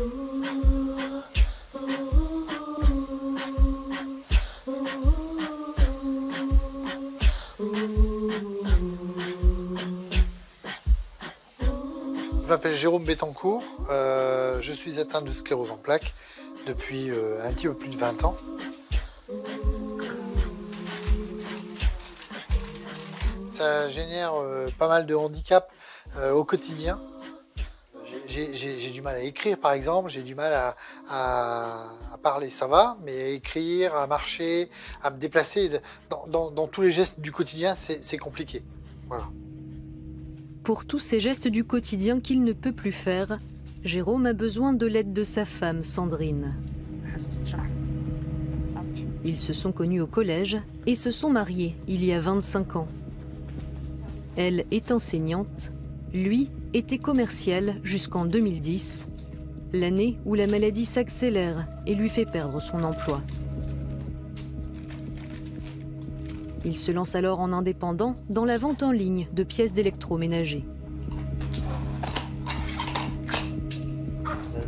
Je m'appelle Jérôme Bettencourt, je suis atteint de sclérose en plaques depuis un petit peu plus de 20 ans. Ça génère pas mal de handicaps au quotidien. J'ai du mal à écrire par exemple, j'ai du mal à parler, ça va, mais à écrire, à marcher, à me déplacer, dans tous les gestes du quotidien, c'est compliqué. Voilà. Pour tous ces gestes du quotidien qu'il ne peut plus faire, Jérôme a besoin de l'aide de sa femme, Sandrine. Ils se sont connus au collège et se sont mariés il y a 25 ans. Elle est enseignante, lui était commercial jusqu'en 2010, l'année où la maladie s'accélère et lui fait perdre son emploi. Il se lance alors en indépendant dans la vente en ligne de pièces d'électroménager.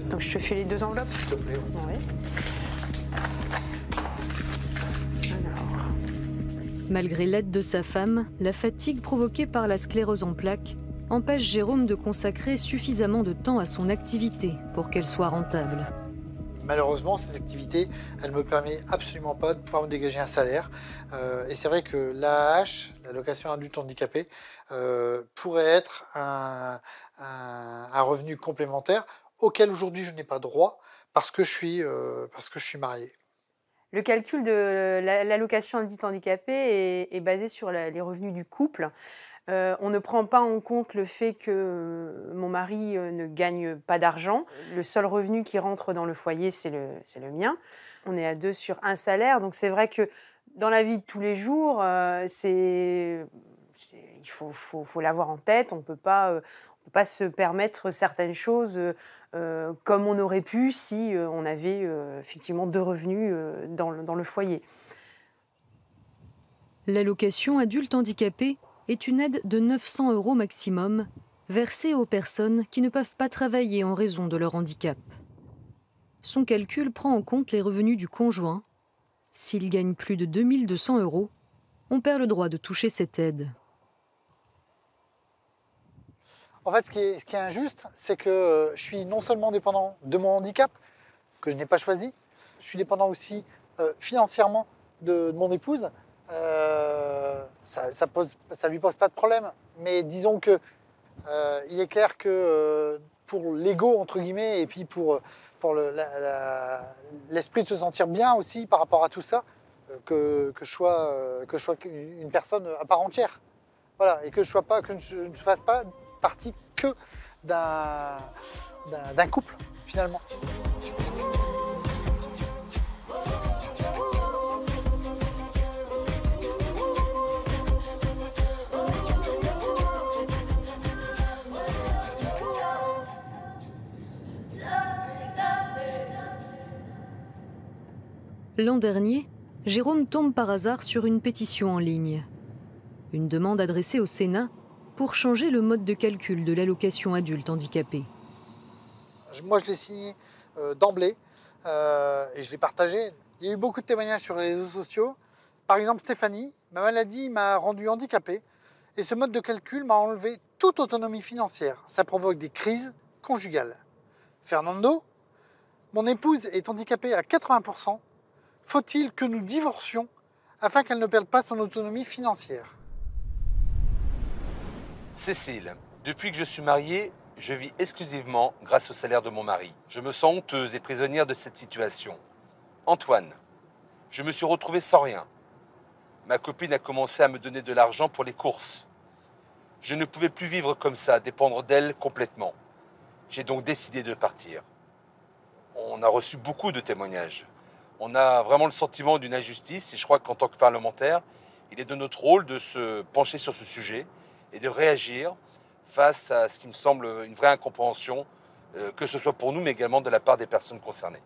Donc je te fais les 2 enveloppes. S'il te plaît. Oui. Alors. Malgré l'aide de sa femme, la fatigue provoquée par la sclérose en plaques empêche Jérôme de consacrer suffisamment de temps à son activité pour qu'elle soit rentable. Malheureusement, cette activité, elle ne me permet absolument pas de pouvoir me dégager un salaire. Et c'est vrai que l'AAH, l'allocation adulte handicapé, pourrait être un revenu complémentaire auquel aujourd'hui je n'ai pas droit parce que je suis marié. Le calcul de l'allocation adulte handicapé est basé sur les revenus du couple. On ne prend pas en compte le fait que mon mari ne gagne pas d'argent. Le seul revenu qui rentre dans le foyer, c'est le mien. On est à 2 sur un salaire, donc c'est vrai que dans la vie de tous les jours, il faut l'avoir en tête. On ne peut pas se permettre certaines choses comme on aurait pu si on avait effectivement 2 revenus dans le foyer. L'allocation adulte handicapé est une aide de 900 € maximum, versée aux personnes qui ne peuvent pas travailler en raison de leur handicap. Son calcul prend en compte les revenus du conjoint. S'il gagne plus de 2 200 €, on perd le droit de toucher cette aide. En fait, ce qui est injuste, c'est que je suis non seulement dépendant de mon handicap, que je n'ai pas choisi, je suis dépendant aussi financièrement de mon épouse. Ça lui pose pas de problème, mais disons que il est clair que pour l'ego entre guillemets et puis pour l'esprit de se sentir bien aussi par rapport à tout ça, que je sois une personne à part entière, voilà, et que je ne fasse pas partie que d'un couple finalement. L'an dernier, Jérôme tombe par hasard sur une pétition en ligne. Une demande adressée au Sénat pour changer le mode de calcul de l'allocation adulte handicapé. Moi, je l'ai signé d'emblée et je l'ai partagé. Il y a eu beaucoup de témoignages sur les réseaux sociaux. Par exemple, Stéphanie, ma maladie m'a rendu handicapé et ce mode de calcul m'a enlevé toute autonomie financière. Ça provoque des crises conjugales. Fernando, mon épouse est handicapée à 80%. Faut-il que nous divorcions afin qu'elle ne perde pas son autonomie financière? Cécile, depuis que je suis marié, je vis exclusivement grâce au salaire de mon mari. Je me sens honteuse et prisonnière de cette situation. Antoine, je me suis retrouvé sans rien. Ma copine a commencé à me donner de l'argent pour les courses. Je ne pouvais plus vivre comme ça, dépendre d'elle complètement. J'ai donc décidé de partir. On a reçu beaucoup de témoignages. On a vraiment le sentiment d'une injustice et je crois qu'en tant que parlementaire, il est de notre rôle de se pencher sur ce sujet et de réagir face à ce qui me semble une vraie incompréhension, que ce soit pour nous mais également de la part des personnes concernées.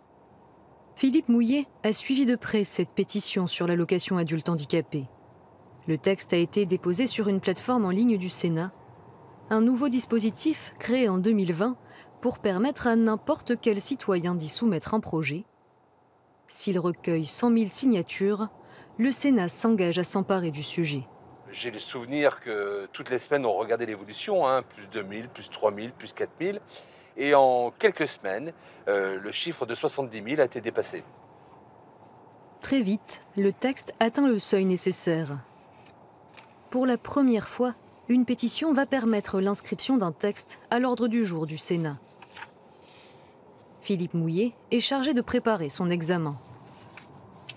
Philippe Mouillet a suivi de près cette pétition sur l'allocation adulte handicapé. Le texte a été déposé sur une plateforme en ligne du Sénat. Un nouveau dispositif créé en 2020 pour permettre à n'importe quel citoyen d'y soumettre un projet. S'il recueille 100 000 signatures, le Sénat s'engage à s'emparer du sujet. J'ai le souvenir que toutes les semaines, on regardait l'évolution, hein, plus 2000, plus 3000, plus 4000. Et en quelques semaines, le chiffre de 70 000 a été dépassé. Très vite, le texte atteint le seuil nécessaire. Pour la première fois, une pétition va permettre l'inscription d'un texte à l'ordre du jour du Sénat. Philippe Mouillet est chargé de préparer son examen.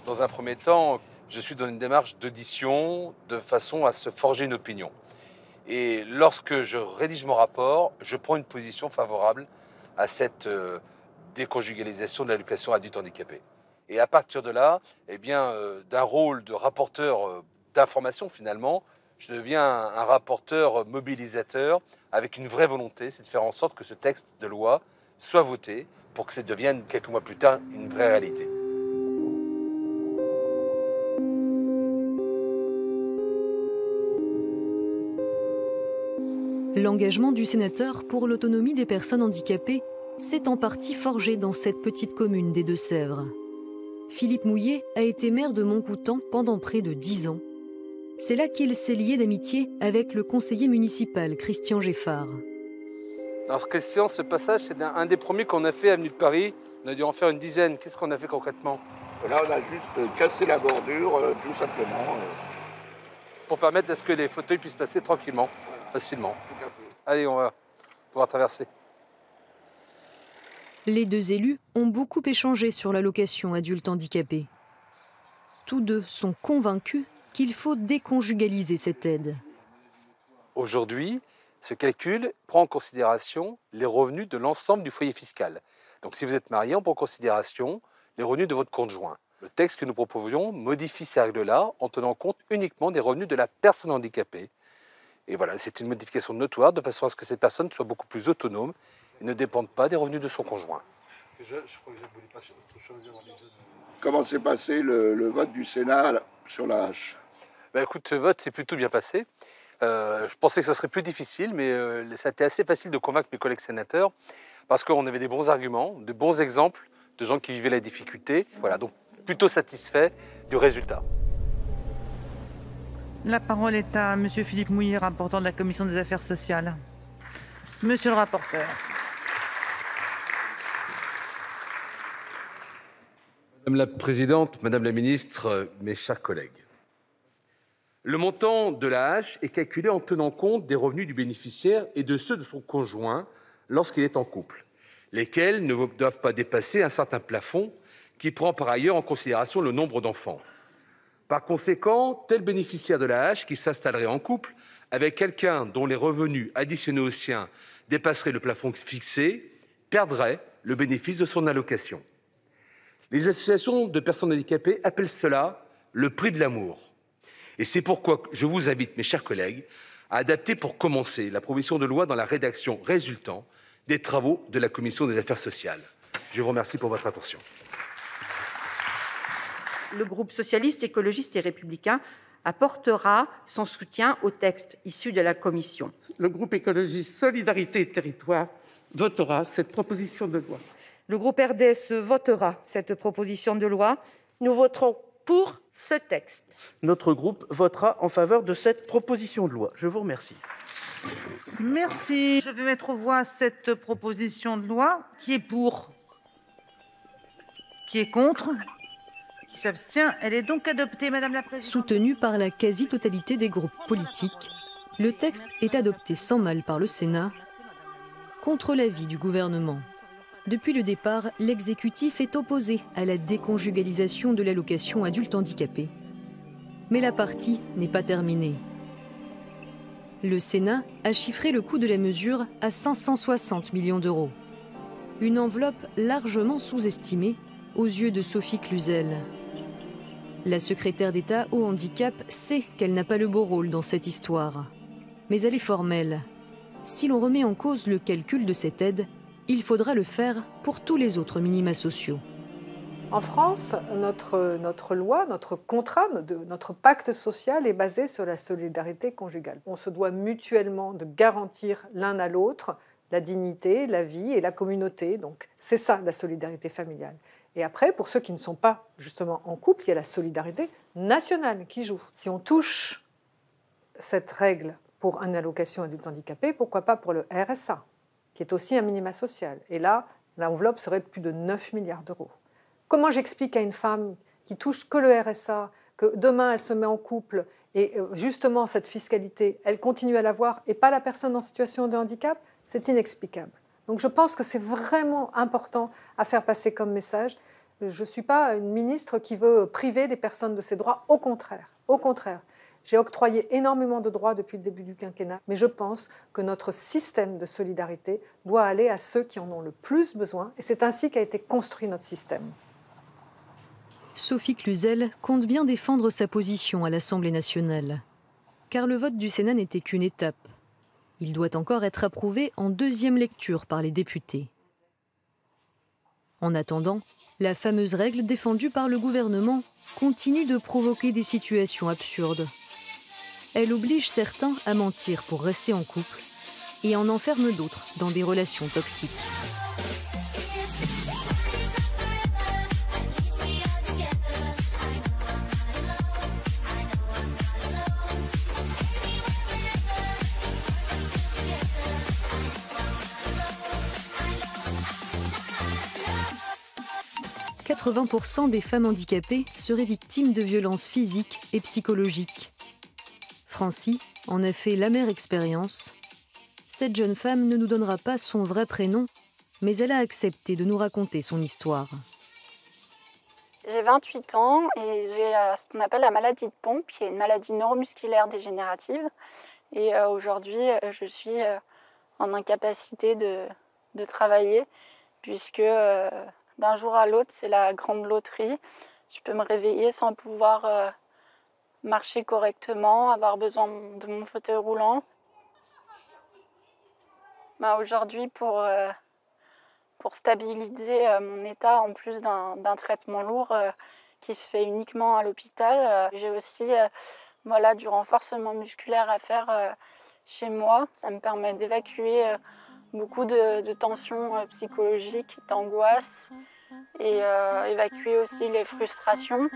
Dans un premier temps, je suis dans une démarche d'audition de façon à se forger une opinion. Et lorsque je rédige mon rapport, je prends une position favorable à cette déconjugalisation de l'allocation adulte handicapé. Et à partir de là, eh bien, d'un rôle de rapporteur d'information finalement, je deviens un rapporteur mobilisateur avec une vraie volonté, c'est de faire en sorte que ce texte de loi soit voté pour que ça devienne quelques mois plus tard une vraie réalité. L'engagement du sénateur pour l'autonomie des personnes handicapées s'est en partie forgé dans cette petite commune des Deux-Sèvres. Philippe Mouillet a été maire de Montcoutan pendant près de 10 ans. C'est là qu'il s'est lié d'amitié avec le conseiller municipal Christian Geffard. Alors Christian, ce passage, c'est un des premiers qu'on a fait avenue de Paris. On a dû en faire une dizaine. Qu'est-ce qu'on a fait concrètement? Là, on a juste cassé la bordure, tout simplement. Pour permettre à ce que les fauteuils puissent passer tranquillement, facilement. Tout à fait. Allez, on va pouvoir traverser. Les deux élus ont beaucoup échangé sur l'allocation adulte handicapé. Tous deux sont convaincus qu'il faut déconjugaliser cette aide. Aujourd'hui, ce calcul prend en considération les revenus de l'ensemble du foyer fiscal. Donc si vous êtes marié, on prend en considération les revenus de votre conjoint. Le texte que nous proposions modifie ces règles-là en tenant compte uniquement des revenus de la personne handicapée. Et voilà, c'est une modification notoire de façon à ce que cette personne soit beaucoup plus autonome et ne dépende pas des revenus de son conjoint. Je crois que je ne voulais pas autre chose avant les jeunes. Comment s'est passé le vote du Sénat sur la hache? Ben écoute, ce vote s'est plutôt bien passé. Je pensais que ça serait plus difficile, mais ça a été assez facile de convaincre mes collègues sénateurs parce qu'on avait des bons arguments, de bons exemples de gens qui vivaient la difficulté. Voilà, donc plutôt satisfait du résultat. La parole est à Monsieur Philippe Mouillet, rapporteur de la Commission des Affaires sociales. Monsieur le rapporteur. Madame la Présidente, Madame la Ministre, mes chers collègues. Le montant de la hache est calculé en tenant compte des revenus du bénéficiaire et de ceux de son conjoint lorsqu'il est en couple, lesquels ne doivent pas dépasser un certain plafond qui prend par ailleurs en considération le nombre d'enfants. Par conséquent, tel bénéficiaire de la hache qui s'installerait en couple avec quelqu'un dont les revenus additionnés aux siens dépasseraient le plafond fixé perdrait le bénéfice de son allocation. Les associations de personnes handicapées appellent cela le prix de l'amour. Et c'est pourquoi je vous invite, mes chers collègues, à adapter pour commencer la proposition de loi dans la rédaction résultant des travaux de la Commission des Affaires sociales. Je vous remercie pour votre attention. Le groupe socialiste, écologiste et républicain apportera son soutien au texte issu de la Commission. Le groupe écologiste Solidarité et Territoires votera cette proposition de loi. Le groupe RDSE votera cette proposition de loi. Nous voterons pour ce texte. Notre groupe votera en faveur de cette proposition de loi. Je vous remercie. Merci. Je vais mettre aux voix cette proposition de loi. Qui est pour? Qui est contre? Qui s'abstient? Elle est donc adoptée, Madame la Présidente. Soutenu par la quasi-totalité des groupes politiques, le texte est adopté sans mal par le Sénat, contre l'avis du gouvernement. Depuis le départ, l'exécutif est opposé à la déconjugalisation de l'allocation adulte handicapé. Mais la partie n'est pas terminée. Le Sénat a chiffré le coût de la mesure à 560 millions d'euros. Une enveloppe largement sous-estimée aux yeux de Sophie Cluzel. La secrétaire d'État au handicap sait qu'elle n'a pas le beau rôle dans cette histoire. Mais elle est formelle. Si l'on remet en cause le calcul de cette aide, il faudra le faire pour tous les autres minima sociaux. En France, notre loi, notre contrat, notre pacte social est basé sur la solidarité conjugale. On se doit mutuellement de garantir l'un à l'autre la dignité, la vie et la communauté. Donc c'est ça la solidarité familiale. Et après, pour ceux qui ne sont pas justement en couple, il y a la solidarité nationale qui joue. Si on touche cette règle pour une allocation adulte handicapé, pourquoi pas pour le RSA, qui est aussi un minima social. Et là, l'enveloppe serait de plus de 9 milliards d'euros. Comment j'explique à une femme qui touche que le RSA, que demain elle se met en couple et justement cette fiscalité, elle continue à l'avoir et pas la personne en situation de handicap? C'est inexplicable. Donc je pense que c'est vraiment important à faire passer comme message. Je ne suis pas une ministre qui veut priver des personnes de ces droits, au contraire. Au contraire. J'ai octroyé énormément de droits depuis le début du quinquennat, mais je pense que notre système de solidarité doit aller à ceux qui en ont le plus besoin, et c'est ainsi qu'a été construit notre système. Sophie Cluzel compte bien défendre sa position à l'Assemblée nationale, car le vote du Sénat n'était qu'une étape. Il doit encore être approuvé en deuxième lecture par les députés. En attendant, la fameuse règle défendue par le gouvernement continue de provoquer des situations absurdes. Elle oblige certains à mentir pour rester en couple et en enferme d'autres dans des relations toxiques. « 80% des femmes handicapées seraient victimes de violences physiques et psychologiques. Francie en a fait l'amère expérience. Cette jeune femme ne nous donnera pas son vrai prénom, mais elle a accepté de nous raconter son histoire. J'ai 28 ans et j'ai ce qu'on appelle la maladie de Pompe, qui est une maladie neuromusculaire dégénérative. Et aujourd'hui, je suis en incapacité de travailler, puisque d'un jour à l'autre, c'est la grande loterie. Je peux me réveiller sans pouvoir marcher correctement, avoir besoin de mon fauteuil roulant. Aujourd'hui, pour stabiliser mon état, en plus d'un traitement lourd qui se fait uniquement à l'hôpital, j'ai aussi du renforcement musculaire à faire chez moi. Ça me permet d'évacuer beaucoup de tensions psychologiques, d'angoisse et évacuer aussi les frustrations.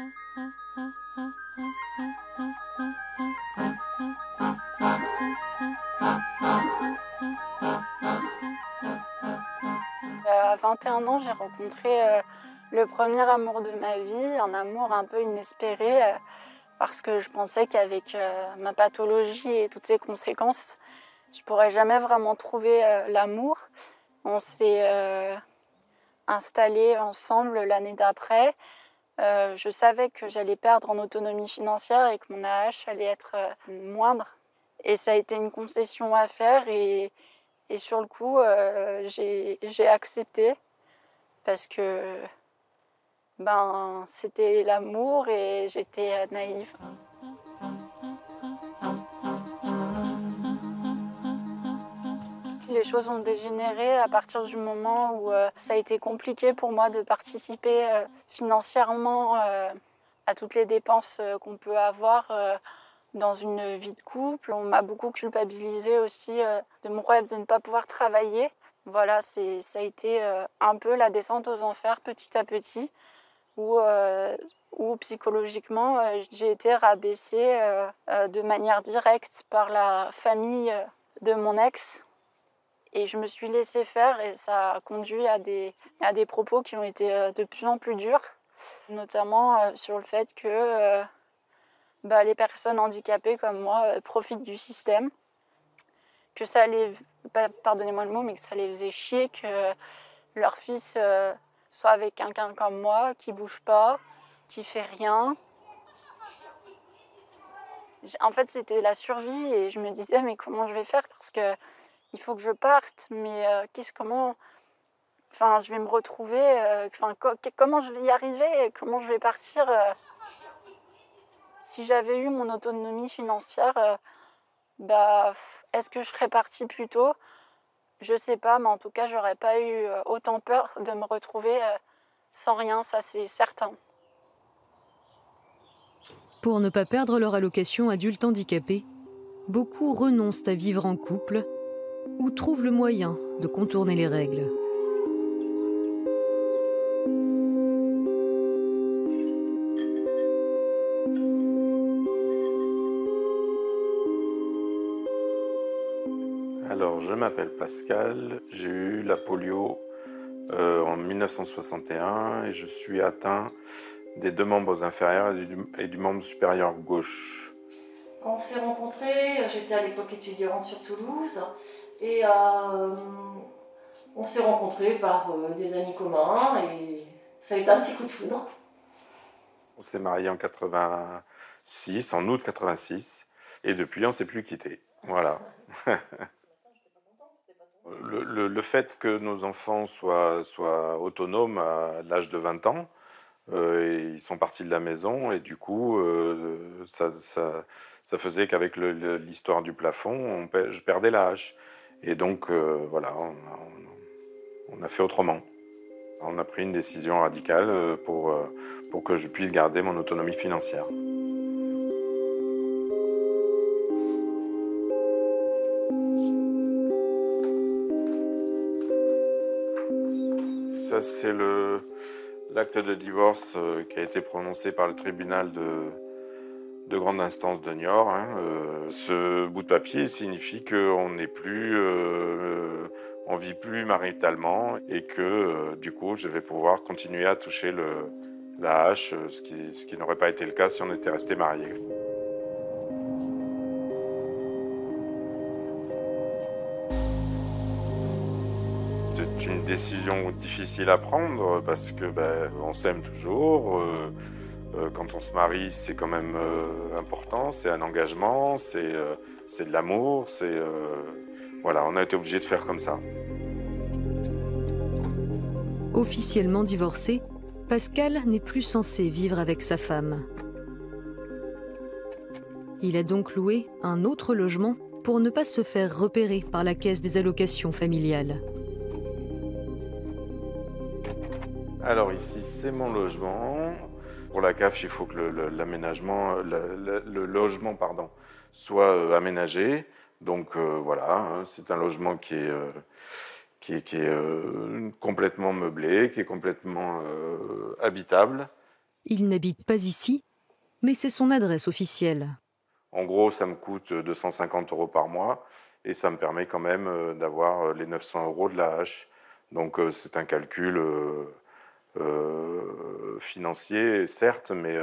À 21 ans, j'ai rencontré le premier amour de ma vie, un amour un peu inespéré, parce que je pensais qu'avec ma pathologie et toutes ses conséquences, je ne pourrais jamais vraiment trouver l'amour. On s'est installés ensemble l'année d'après. Je savais que j'allais perdre en autonomie financière et que mon AH allait être moindre. Et ça a été une concession à faire et sur le coup, j'ai accepté parce que c'était l'amour et j'étais naïve. Les choses ont dégénéré à partir du moment où ça a été compliqué pour moi de participer financièrement à toutes les dépenses qu'on peut avoir dans une vie de couple. On m'a beaucoup culpabilisée aussi de mon problème de ne pas pouvoir travailler. Voilà, ça a été un peu la descente aux enfers petit à petit, où psychologiquement j'ai été rabaissée de manière directe par la famille de mon ex. Et je me suis laissée faire et ça a conduit à des propos qui ont été de plus en plus durs, notamment sur le fait que les personnes handicapées comme moi profitent du système, que ça les, pardonnez-moi le mot, mais que ça les faisait chier que leur fils soit avec quelqu'un comme moi, qui bouge pas, qui fait rien. En fait, c'était la survie et je me disais, mais comment je vais faire parce que il faut que je parte, mais comment je vais me retrouver, comment je vais y arriver, comment je vais partir. Si j'avais eu mon autonomie financière, est-ce que je serais partie plus tôt? Je sais pas, mais en tout cas, j'aurais pas eu autant peur de me retrouver sans rien, ça c'est certain. Pour ne pas perdre leur allocation adulte handicapé, beaucoup renoncent à vivre en couple ou trouvent le moyen de contourner les règles. Alors, je m'appelle Pascal, j'ai eu la polio en 1961 et je suis atteint des deux membres inférieurs et du membre supérieur gauche. On s'est rencontrés, j'étais à l'époque étudiante sur Toulouse, et on s'est rencontrés par des amis communs, et ça a été un petit coup de foudre. On s'est mariés en 86, en août 86, et depuis on ne s'est plus quittés. Voilà. Le fait que nos enfants soient autonomes à l'âge de 20 ans, ils sont partis de la maison et du coup, ça faisait qu'avec l'histoire du plafond, je perdais la hache. Et donc, voilà, on a fait autrement. On a pris une décision radicale pour que je puisse garder mon autonomie financière. Ça, c'est l'acte de divorce qui a été prononcé par le tribunal de grande instance de Niort. Ce bout de papier signifie qu'on n'est plus, on vit plus maritalement et que du coup, je vais pouvoir continuer à toucher la hache, ce qui n'aurait pas été le cas si on était resté mariés. C'est une décision difficile à prendre parce que on s'aime toujours. Quand on se marie, c'est quand même important. C'est un engagement, c'est de l'amour. Voilà, on a été obligé de faire comme ça. Officiellement divorcé, Pascal n'est plus censé vivre avec sa femme. Il a donc loué un autre logement pour ne pas se faire repérer par la caisse des allocations familiales. Alors ici, c'est mon logement. Pour la CAF, il faut que le logement soit aménagé. Donc voilà, c'est un logement qui est complètement meublé, qui est complètement habitable. Il n'habite pas ici, mais c'est son adresse officielle. En gros, ça me coûte 250 € par mois et ça me permet quand même d'avoir les 900 € de la hache. Donc c'est un calcul financier, certes, mais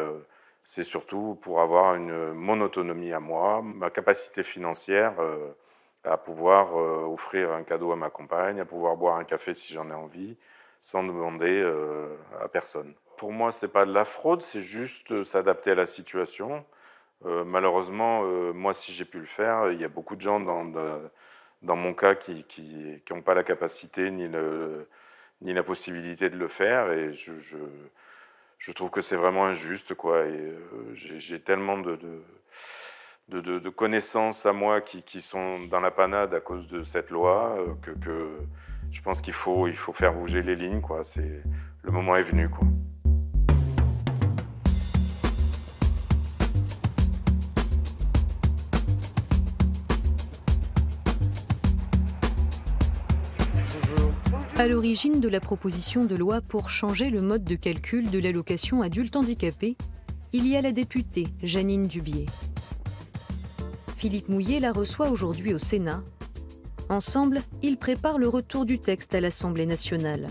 c'est surtout pour avoir mon autonomie à moi, ma capacité financière à pouvoir offrir un cadeau à ma compagne, à pouvoir boire un café si j'en ai envie, sans demander à personne. Pour moi, c'est pas de la fraude, c'est juste s'adapter à la situation. Malheureusement, moi, si j'ai pu le faire, il y a beaucoup de gens dans mon cas qui n'ont pas la capacité ni la possibilité de le faire, et je trouve que c'est vraiment injuste, quoi. Et j'ai tellement de connaissances à moi qui sont dans la panade à cause de cette loi que je pense qu'il faut faire bouger les lignes, quoi. Le moment est venu, quoi. À l'origine de la proposition de loi pour changer le mode de calcul de l'allocation adulte handicapé, il y a la députée Jeannine Dubié. Philippe Mouiller la reçoit aujourd'hui au Sénat. Ensemble, ils préparent le retour du texte à l'Assemblée nationale.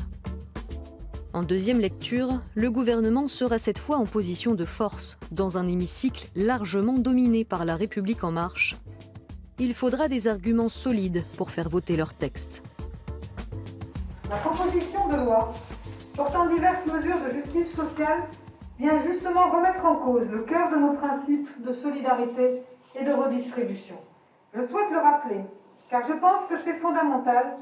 En deuxième lecture, le gouvernement sera cette fois en position de force, dans un hémicycle largement dominé par La République en marche. Il faudra des arguments solides pour faire voter leur texte. La proposition de loi portant diverses mesures de justice sociale vient justement remettre en cause le cœur de nos principes de solidarité et de redistribution. Je souhaite le rappeler, car je pense que c'est fondamental,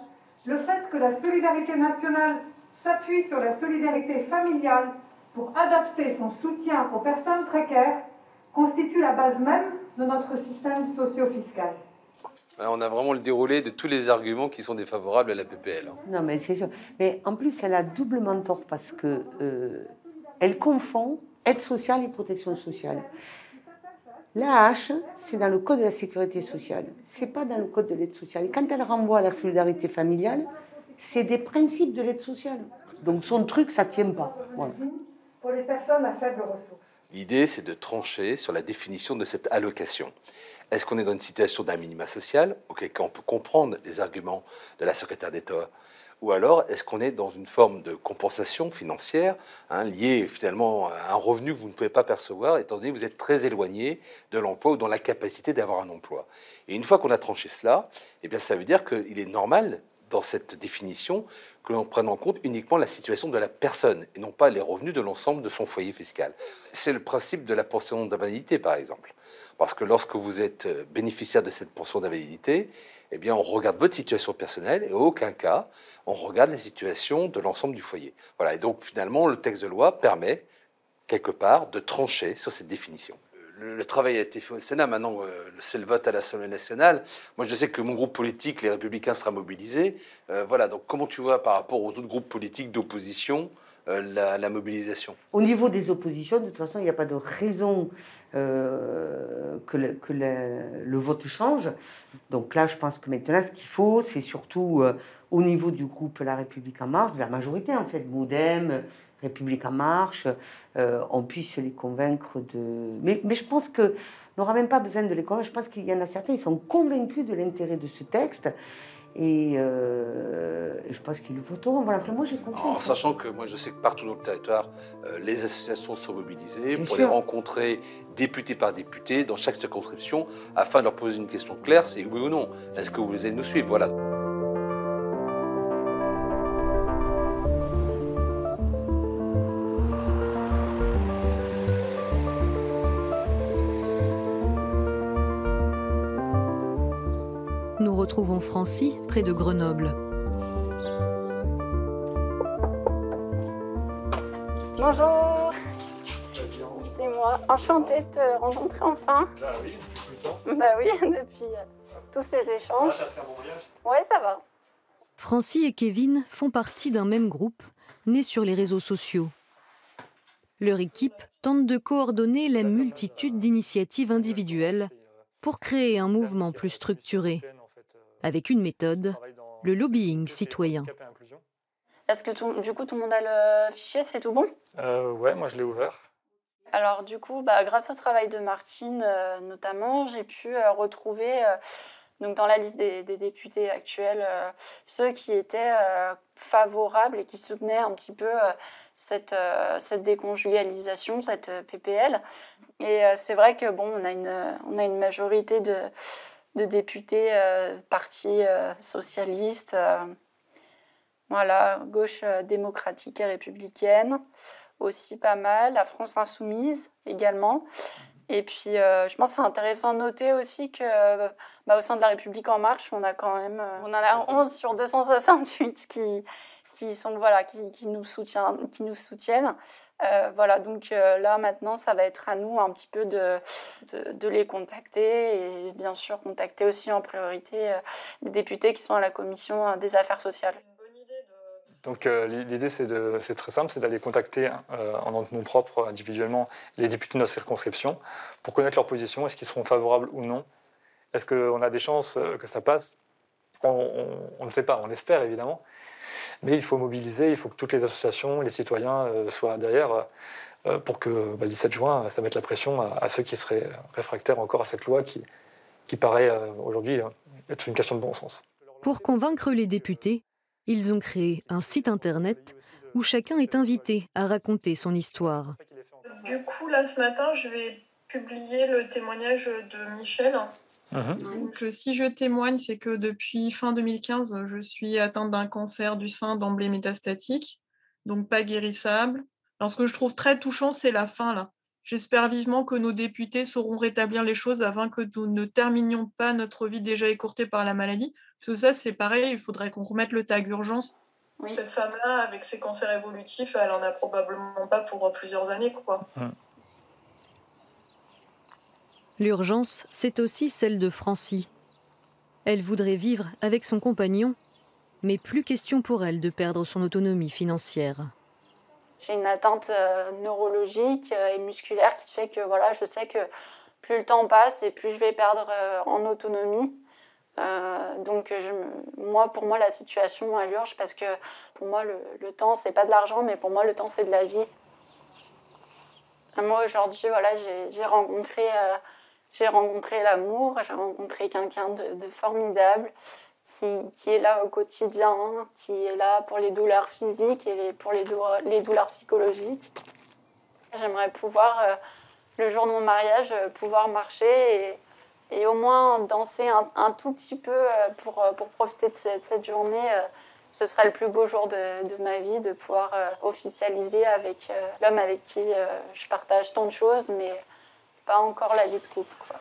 le fait que la solidarité nationale s'appuie sur la solidarité familiale pour adapter son soutien aux personnes précaires constitue la base même de notre système socio-fiscal. Alors, on a vraiment le déroulé de tous les arguments qui sont défavorables à la PPL. Non, mais c'est sûr. Mais en plus, elle a doublement tort parce que elle confond aide sociale et protection sociale. L'AAH, c'est dans le code de la sécurité sociale, c'est pas dans le code de l'aide sociale. Et quand elle renvoie à la solidarité familiale, c'est des principes de l'aide sociale. Donc son truc, ça tient pas. Voilà. Pour les personnes à faible ressource. L'idée, c'est de trancher sur la définition de cette allocation. Est-ce qu'on est dans une situation d'un minima social, auquel cas on peut comprendre les arguments de la secrétaire d'État, ou alors est-ce qu'on est dans une forme de compensation financière liée finalement à un revenu que vous ne pouvez pas percevoir, étant donné que vous êtes très éloigné de l'emploi ou dans la capacité d'avoir un emploi. Et une fois qu'on a tranché cela, eh bien, ça veut dire qu'il est normal, dans cette définition, que l'on prenne en compte uniquement la situation de la personne et non pas les revenus de l'ensemble de son foyer fiscal. C'est le principe de la pension d'invalidité, par exemple. Parce que lorsque vous êtes bénéficiaire de cette pension d'invalidité, eh bien, on regarde votre situation personnelle et en aucun cas, on regarde la situation de l'ensemble du foyer. Voilà. Et donc, finalement, le texte de loi permet, quelque part, de trancher sur cette définition. Le travail a été fait au Sénat, maintenant c'est le vote à l'Assemblée nationale. Moi je sais que mon groupe politique, les Républicains, sera mobilisé. Voilà, donc comment tu vois par rapport aux autres groupes politiques d'opposition la mobilisation? Au niveau des oppositions, de toute façon, il n'y a pas de raison que le vote change. Donc là, je pense que maintenant, ce qu'il faut, c'est surtout au niveau du groupe La République En Marche, de la majorité en fait, MoDem, République En Marche, on puisse les convaincre de... Mais je pense qu'on n'aura même pas besoin de les convaincre. Je pense qu'il y en a certains, ils sont convaincus de l'intérêt de ce texte. Et je pense qu'ils le voteront. Voilà. Enfin, moi, j'ai confiance. En sachant que moi, je sais que partout dans le territoire, les associations sont mobilisées pour sûr. les rencontrer député par député dans chaque circonscription afin de leur poser une question claire, c'est oui ou non. Est-ce que vous allez nous suivre? Voilà. Nous retrouvons Francie près de Grenoble. Bonjour, c'est moi. Enchantée de te rencontrer enfin. Bah oui, depuis tout le temps. Bah oui, depuis tous ces échanges. Ça va faire bon voyage. Ouais, ça va. Francie et Kevin font partie d'un même groupe, né sur les réseaux sociaux. Leur équipe tente de coordonner la multitude d'initiatives individuelles pour créer un mouvement plus structuré, avec une méthode, le lobbying citoyen. Est-ce que du coup tout le monde a le fichier, c'est tout bon? Ouais, moi je l'ai ouvert. Alors du coup, grâce au travail de Martine notamment, j'ai pu retrouver donc dans la liste des députés actuels ceux qui étaient favorables et qui soutenaient un petit peu cette déconjugalisation, cette PPL. Et c'est vrai que bon, on a une majorité de députés parti socialiste, voilà, gauche démocratique et républicaine, aussi pas mal, la France insoumise également. Et puis, je pense que c'est intéressant de noter aussi que au sein de la République En Marche, on a quand même on en a 11 sur 268 qui sont voilà qui nous soutiennent. Voilà, donc là maintenant, ça va être à nous un petit peu de les contacter et bien sûr contacter aussi en priorité les députés qui sont à la commission des affaires sociales. Donc l'idée, c'est très simple, c'est d'aller contacter en nom propre, individuellement, les députés de notre circonscription pour connaître leur position, est-ce qu'ils seront favorables ou non. Est-ce qu'on a des chances que ça passe? On ne sait pas, on l'espère évidemment. Mais il faut mobiliser, il faut que toutes les associations, les citoyens soient derrière pour que le 17 juin, ça mette la pression à ceux qui seraient réfractaires encore à cette loi qui paraît aujourd'hui être une question de bon sens. Pour convaincre les députés, ils ont créé un site internet où chacun est invité à raconter son histoire. Du coup, là, ce matin, je vais publier le témoignage de Michel. Donc, si je témoigne, c'est que depuis fin 2015, je suis atteinte d'un cancer du sein d'emblée métastatique, donc pas guérissable. Alors, ce que je trouve très touchant, c'est la fin, là. J'espère vivement que nos députés sauront rétablir les choses afin que nous ne terminions pas notre vie déjà écourtée par la maladie. Parce que ça, c'est pareil, il faudrait qu'on remette le tag urgence. Oui. Cette femme-là, avec ses cancers évolutifs, elle en a probablement pas pour plusieurs années, quoi. L'urgence, c'est aussi celle de Francie. Elle voudrait vivre avec son compagnon, mais plus question pour elle de perdre son autonomie financière. J'ai une atteinte neurologique et musculaire qui fait que voilà, je sais que plus le temps passe et plus je vais perdre en autonomie. Donc pour moi, la situation, elle urge parce que pour moi, le temps, c'est pas de l'argent, mais pour moi, le temps, c'est de la vie. Moi, aujourd'hui, voilà, j'ai rencontré l'amour, j'ai rencontré quelqu'un de formidable qui est là au quotidien, qui est là pour les douleurs physiques et pour les douleurs psychologiques. J'aimerais pouvoir, le jour de mon mariage, pouvoir marcher et au moins danser un tout petit peu pour profiter de cette journée. Ce serait le plus beau jour de ma vie, de pouvoir officialiser avec l'homme avec qui je partage tant de choses, mais pas encore la vie de couple, quoi.